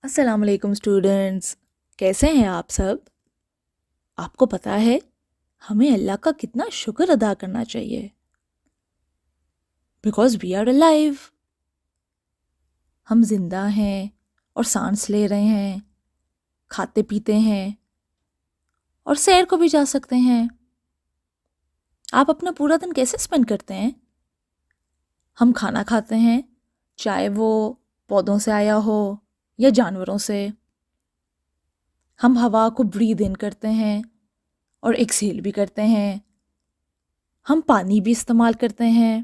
अस्सलाम वालेकुम स्टूडेंट्स। कैसे हैं आप सब? आपको पता है हमें अल्लाह का कितना शुक्र अदा करना चाहिए बिकॉज वी आर अलाइव। हम जिंदा हैं और सांस ले रहे हैं, खाते पीते हैं और सैर को भी जा सकते हैं। आप अपना पूरा दिन कैसे स्पेंड करते हैं? हम खाना खाते हैं, चाहे वो पौधों से आया हो या जानवरों से। हम हवा को ब्रीद इन करते हैं और एक्सहेल भी करते हैं। हम पानी भी इस्तेमाल करते हैं।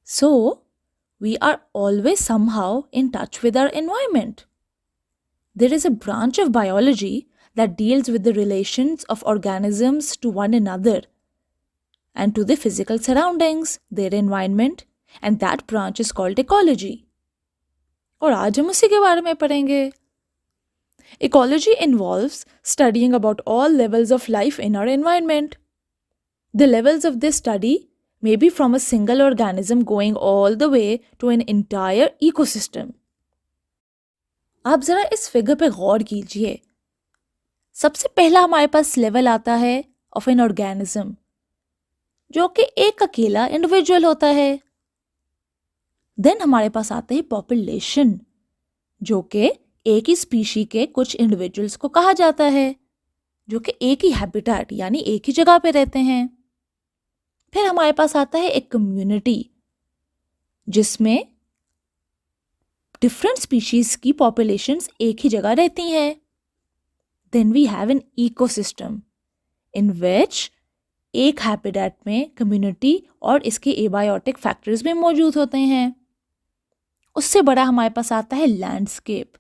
So, we are always somehow in touch with our environment. There is a branch of biology that deals with the relations of organisms to one another and to the physical surroundings, their environment, and that branch is called ecology. और आज हम उसी के बारे में पढ़ेंगे। Ecology involves studying about all levels of life in our environment. The levels of this study may be from a single organism going all the way to an entire ecosystem. आप जरा इस फिगर पे गौर कीजिए। सबसे पहला हमारे पास level आता है ऑफ एन ऑर्गेनिज्म, जो कि एक अकेला इंडिविजुअल होता है। देन हमारे पास आते हैं पॉपुलेशन, जो कि एक ही स्पीशी के कुछ इंडिविजुअल्स को कहा जाता है, जो कि एक ही हैबिटेट यानी एक ही जगह पे रहते हैं। फिर हमारे पास आता है एक कम्युनिटी, जिसमें डिफरेंट स्पीशीज की पॉपुलेशंस एक ही जगह रहती हैं। Then we have an ecosystem in which एक हैबिटेट में कम्युनिटी और इसके एबायोटिक फैक्टर्स भी मौजूद होते हैं। उससे बड़ा हमारे पास आता है landscape,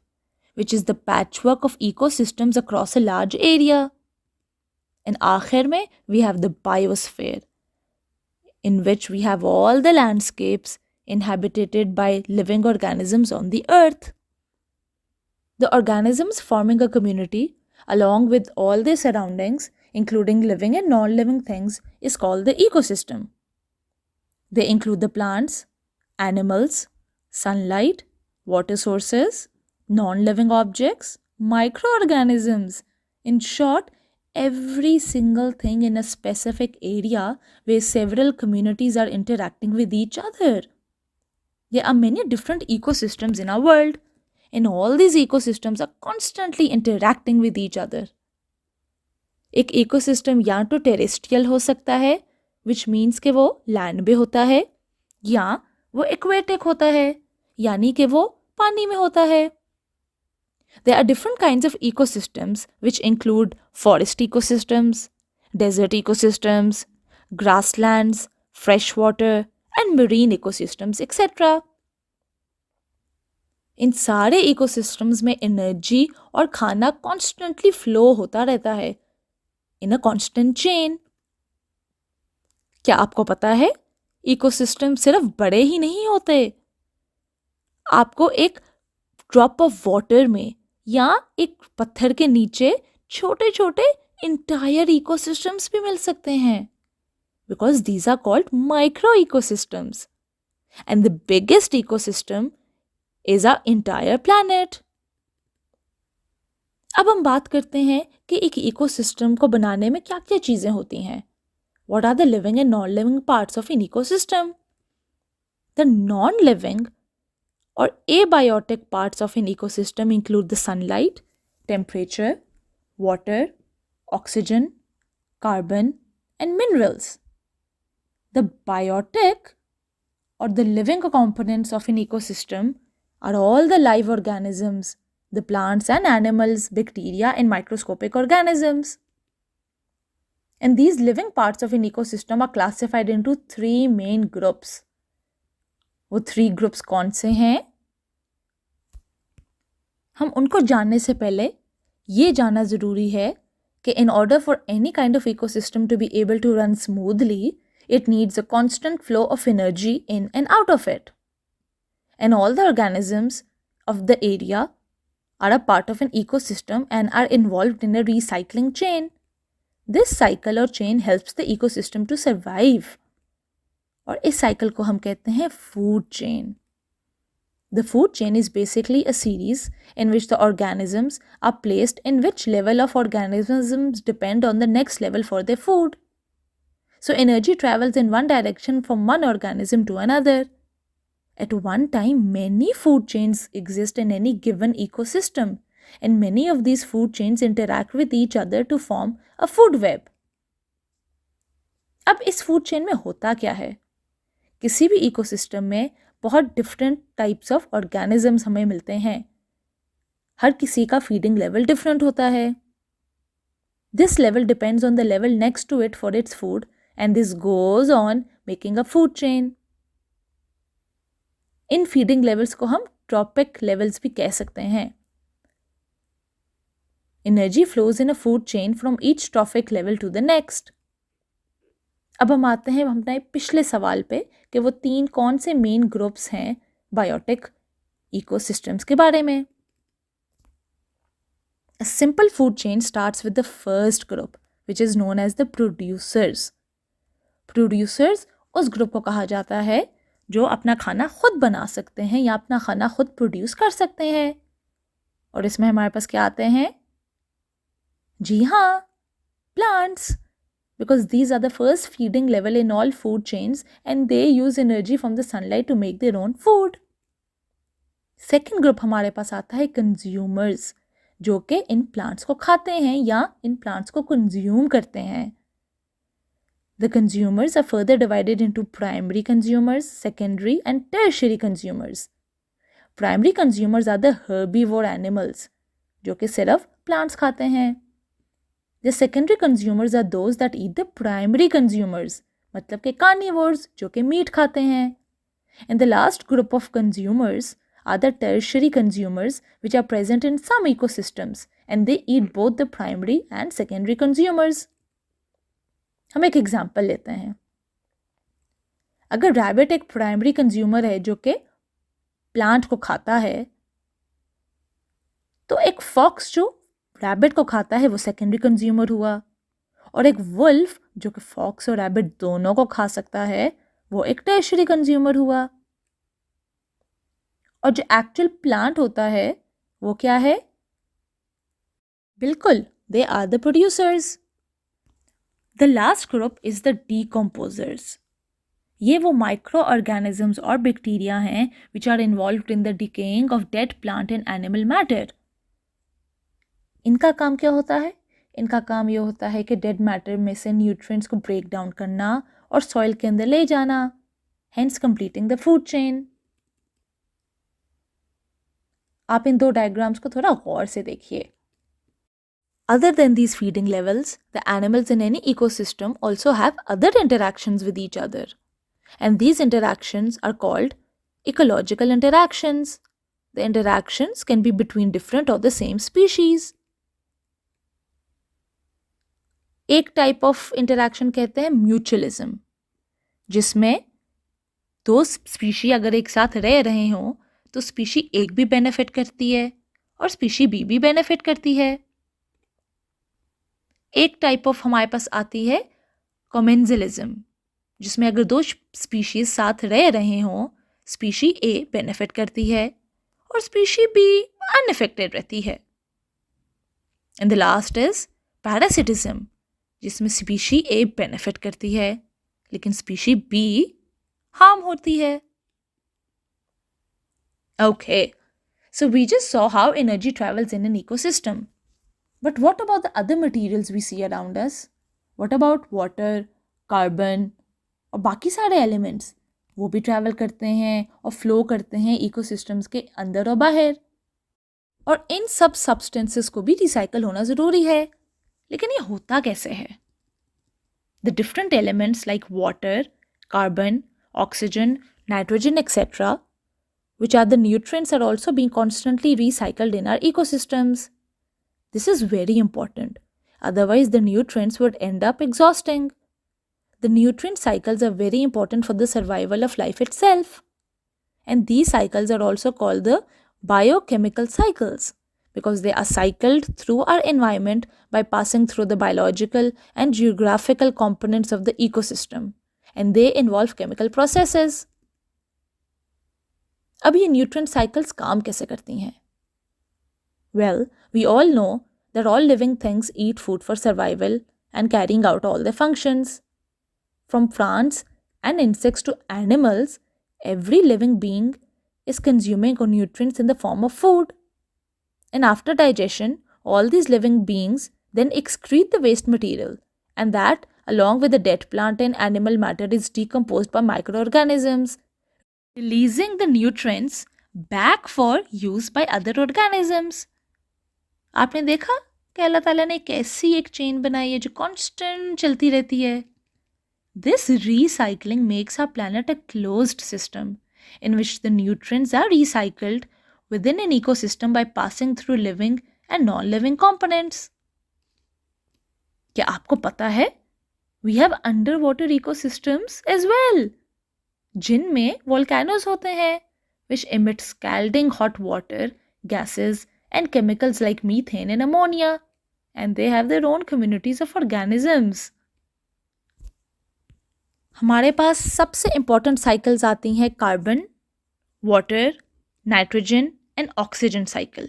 which is the patchwork of ecosystems across a large area. And आखिर में we have the biosphere, in which we have all the landscapes inhabited by living organisms on the earth. The organisms forming a community, along with all their surroundings, including living and non-living things, is called the ecosystem. They include the plants, animals, sunlight, water sources, non-living objects, microorganisms. In short, every single thing in a specific area where several communities are interacting with each other. There are many different ecosystems in our world, and all these ecosystems are constantly interacting with each other. एक ecosystem या तो terrestrial हो सकता है, which means कि वो land पे होता है, या वो एक्वेटिक होता है, यानी कि वो पानी में होता है। There are different kinds of ecosystems which include forest ecosystems, desert ecosystems, grasslands, freshwater, and marine ecosystems, etc. इन सारे इकोसिस्टम्स में एनर्जी और खाना कॉन्स्टेंटली फ्लो होता रहता है इन अ कॉन्स्टेंट चेन। क्या आपको पता है इकोसिस्टम सिर्फ बड़े ही नहीं होते। आपको एक ड्रॉप ऑफ वाटर में या एक पत्थर के नीचे छोटे छोटे इंटायर इकोसिस्टम्स भी मिल सकते हैं, because these are called micro ecosystems. And the biggest ecosystem is our entire planet. अब हम बात करते हैं कि एक इकोसिस्टम को बनाने में क्या क्या चीजें होती हैं। What are the living and non-living parts of an ecosystem? The non-living or abiotic parts of an ecosystem include the sunlight, temperature, water, oxygen, carbon, and minerals. The biotic or the living components of an ecosystem are all the live organisms, the plants and animals, bacteria, and microscopic organisms. And these living parts of an ecosystem are classified into three main groups. वो three groups कौन से हैं? हम उनको जानने से पहले ये जानना ज़रूरी है कि in order for any kind of ecosystem to be able to run smoothly, it needs a constant flow of energy in and out of it. And all the organisms of the area are a part of an ecosystem and are involved in a recycling chain. This cycle or chain helps the ecosystem to survive. और इस cycle को हम कहते हैं food chain. The food chain is basically a series in which the organisms are placed in which level of organisms depend on the next level for their food. So energy travels in one direction from one organism to another. At one time, many food chains exist in any given ecosystem, and many of these food chains interact with each other to form a food web. अब इस food chain में होता क्या है? किसी भी ecosystem में बहुत डिफरेंट टाइप्स ऑफ ऑर्गेनिजम्स हमें मिलते हैं. हर किसी का फीडिंग लेवल डिफरेंट होता है. This level depends on the level next to it for its food and this goes on making a food chain. इन फीडिंग लेवल्स को हम ट्रॉपिक लेवल्स भी कह सकते हैं. Energy flows in a food chain from each trophic level to the next. अब हम आते हैं अपने पिछले सवाल पे कि वो 3 कौन से मेन ग्रुप्स हैं बायोटिक इकोसिस्टम्स के बारे में. A simple food chain starts with the first group, which is known as the producers. Producers उस ग्रुप को कहा जाता है जो अपना खाना खुद बना सकते हैं या अपना खाना खुद प्रोड्यूस कर सकते हैं. और इसमें हमारे पास क्या आते हैं? जी हाँ, plants. Because these are the first feeding level in all food chains and they use energy from the sunlight to make their own food. Second group हमारे पास आता है consumers, जो कि इन plants को खाते हैं या इन plants को consume करते हैं. The consumers are further divided into primary consumers, secondary and tertiary consumers. Primary consumers are the herbivore animals, जो कि सिर्फ plants खाते हैं. The secondary consumers are those that eat the primary consumers, मतलब के carnivores जो कि मीट खाते हैं. And the last group of consumers are the tertiary consumers which are present in some ecosystems and they eat both the primary and secondary consumers. हम एक example लेते हैं. अगर रैबिट एक प्राइमरी कंज्यूमर है जो कि प्लांट को खाता है, तो एक फॉक्स जो रैबिट को खाता है वो सेकेंडरी कंज्यूमर हुआ, और एक वुल्फ जो कि फॉक्स और रैबिट दोनों को खा सकता है वो एक टर्शियरी कंज्यूमर हुआ. और जो एक्चुअल प्लांट होता है वो क्या है? बिल्कुल, they are the producers. The last group is the decomposers. ये वो माइक्रो ऑर्गेनिजम्स और बैक्टीरिया हैं which are involved in the decaying of dead plant and animal matter. इनका काम क्या होता है? इनका काम ये होता है कि डेड मैटर में से न्यूट्रिएंट्स को ब्रेक डाउन करना और सॉइल के अंदर ले जाना, hence completing the food chain. आप इन 2 डायग्राम्स को थोड़ा गौर से देखिए. Other than these feeding levels, the animals in any ecosystem also have other interactions with each other. And these interactions are called ecological interactions. The interactions can be between different or the same species. एक type of interaction कहते हैं mutualism, जिसमें 2 species अगर एक साथ रह रहे हों तो स्पीशी एक भी बेनिफिट करती है और स्पीशी बी भी बेनिफिट करती है. एक टाइप ऑफ हमारे पास आती है कॉमेंजलिज्म, जिसमें अगर 2 स्पीशीज साथ रह रहे हों, स्पीशी ए बेनिफिट करती है और स्पीशी बी अनइफेक्टेड रहती है. And the last is parasitism, जिसमें स्पीशी ए बेनिफिट करती है लेकिन स्पीशी बी हार्म होती है. Okay, so we just saw how energy travels in an ecosystem. But what about the other materials we see around us? What about water, carbon और बाकी सारे elements? वो भी ट्रैवल करते हैं और फ्लो करते हैं इकोसिस्टम्स के अंदर और बाहर. और इन सब सब्सटेंसेस को भी रिसाइकल होना ज़रूरी है. लेकिन ये होता कैसे है? The different elements like water, carbon, oxygen, nitrogen, etc., which are the nutrients, are also being constantly recycled in our ecosystems. This is very important. Otherwise, the nutrients would end up exhausting. The nutrient cycles are very important for the survival of life itself. And these cycles are also called the biochemical cycles because they are cycled through our environment by passing through the biological and geographical components of the ecosystem. And they involve chemical processes. अब ये nutrient cycles काम कैसे करती हैं? Well, we all know that all living things eat food for survival and carrying out all their functions. From plants and insects to animals, every living being is consuming nutrients in the form of food. And after digestion, all these living beings then excrete the waste material, and that, along with the dead plant and animal matter, is decomposed by microorganisms, releasing the nutrients back for use by other organisms. आपने देखा कि अल्लाह ताला ने कैसी एक chain बनाई है जो कांस्टेंट चलती रहती है. This recycling makes our planet a closed system in which the nutrients are recycled within an ecosystem by passing through living and non-living components. क्या आपको पता है? We have underwater ecosystems as well, जिनमें volcanoes होते हैं, which emit scalding hot water, gases and chemicals like methane and ammonia, and they have their own communities of organisms. हमारे पास सबसे important cycles आती हैं carbon, water, nitrogen and oxygen cycle.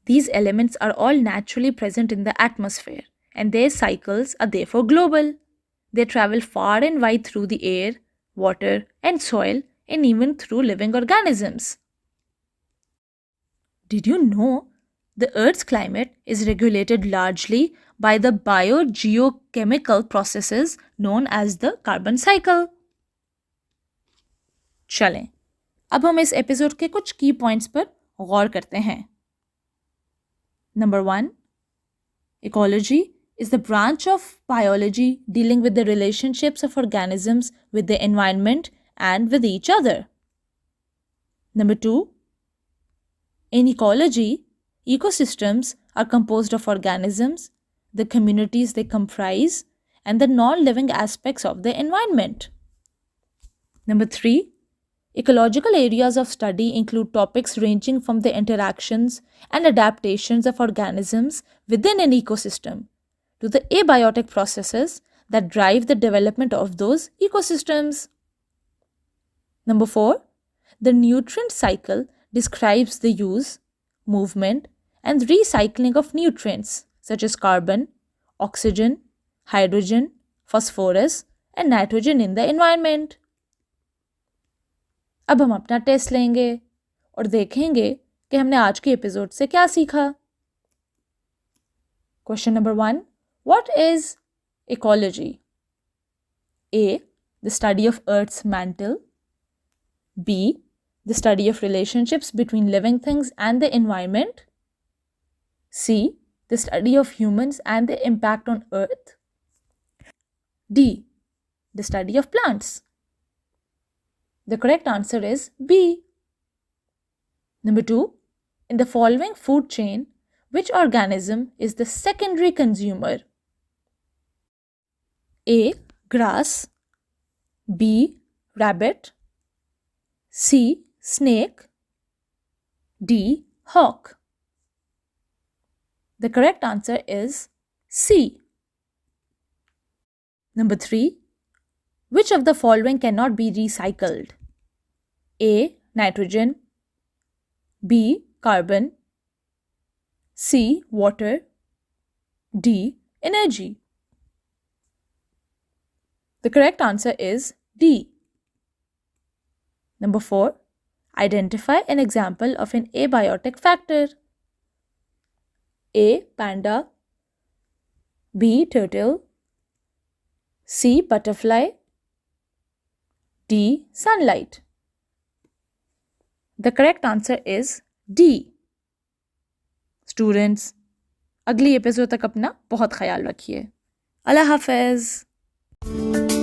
These elements are all naturally present in the atmosphere, and their cycles are therefore global. They travel far and wide through the air, water, and soil, and even through living organisms. Did you know the Earth's climate is regulated largely by the biogeochemical processes known as the carbon cycle? चलें, अब हम इस episode के कुछ की points पर गौर करते हैं. Number 1. Ecology is the branch of biology dealing with the relationships of organisms with the environment and with each other. Number 2. In ecology, ecosystems are composed of organisms, the communities they comprise, and the non-living aspects of the environment. Number 3. Ecological areas of study include topics ranging from the interactions and adaptations of organisms within an ecosystem to the abiotic processes that drive the development of those ecosystems. Number 4. The nutrient cycle describes the use, movement, and recycling of nutrients such as carbon, oxygen, hydrogen, phosphorus, and nitrogen in the environment. अब हम अपना test लेंगे और देखेंगे कि हमने आज के एपिसोड से क्या सीखा. Question number 1. What is ecology? A. The study of Earth's mantle. B. The study of relationships between living things and the environment. C. The study of humans and their impact on Earth. D. The study of plants. The correct answer is B. Number 2. In the following food chain, which organism is the secondary consumer? A. Grass. B. Rabbit. C. Snake. D. Hawk. The correct answer is C. Number 3. Which of the following cannot be recycled? A. Nitrogen. B. Carbon. C. Water. D. Energy. The correct answer is D. Number 4. Identify an example of an abiotic factor. A. Panda. B. Turtle. C. Butterfly. D. Sunlight. The correct answer is D. Students, अगली episode तक अपना बहुत ख्याल रखिए. अल्लाह हाफ़िज़.